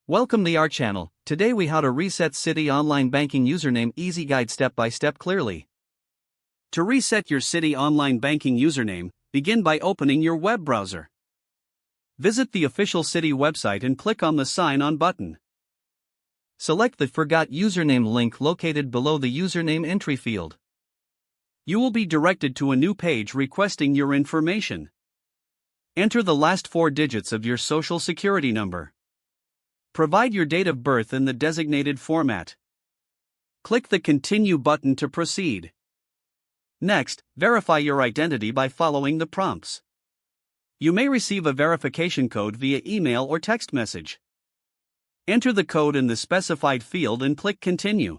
Welcome to our channel. Today we how to reset Citi online banking username. Easy guide step by step clearly. To reset your Citi online banking username, begin by opening your web browser. Visit the official Citi website and click on the Sign On button. Select the Forgot Username link located below the username entry field. You will be directed to a new page requesting your information. Enter the last 4 digits of your social security number. Provide your date of birth in the designated format. Click the Continue button to proceed. Next, verify your identity by following the prompts. You may receive a verification code via email or text message. Enter the code in the specified field and click Continue.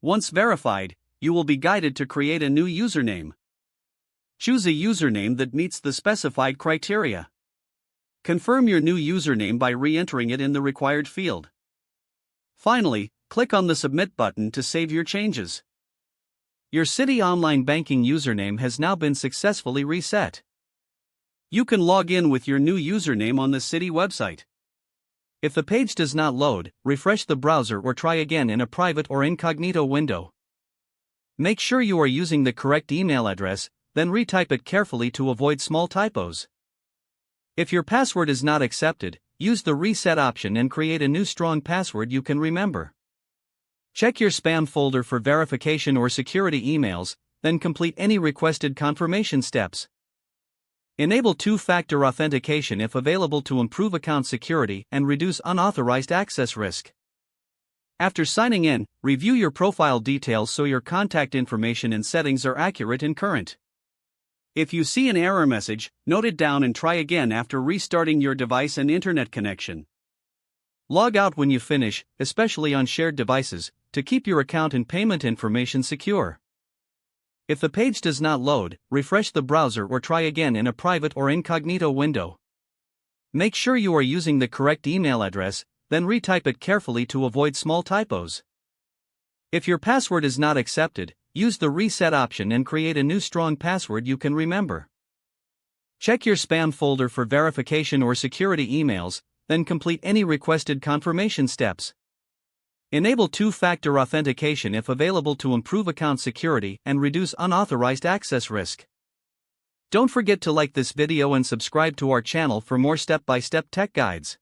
Once verified, you will be guided to create a new username. Choose a username that meets the specified criteria. Confirm your new username by re-entering it in the required field. Finally, click on the Submit button to save your changes. Your Citi online banking username has now been successfully reset. You can log in with your new username on the Citi website. If the page does not load, refresh the browser or try again in a private or incognito window. Make sure you are using the correct email address, then retype it carefully to avoid small typos. If your password is not accepted, use the reset option and create a new strong password you can remember. Check your spam folder for verification or security emails, then complete any requested confirmation steps. Enable two-factor authentication if available to improve account security and reduce unauthorized access risk. After signing in, review your profile details so your contact information and settings are accurate and current. If you see an error message, note it down and try again after restarting your device and internet connection. Log out when you finish, especially on shared devices, to keep your account and payment information secure. If the page does not load, refresh the browser or try again in a private or incognito window. Make sure you are using the correct email address, then retype it carefully to avoid small typos. If your password is not accepted, use the reset option and create a new strong password you can remember. Check your spam folder for verification or security emails, then complete any requested confirmation steps. Enable two-factor authentication if available to improve account security and reduce unauthorized access risk. Don't forget to like this video and subscribe to our channel for more step-by-step tech guides.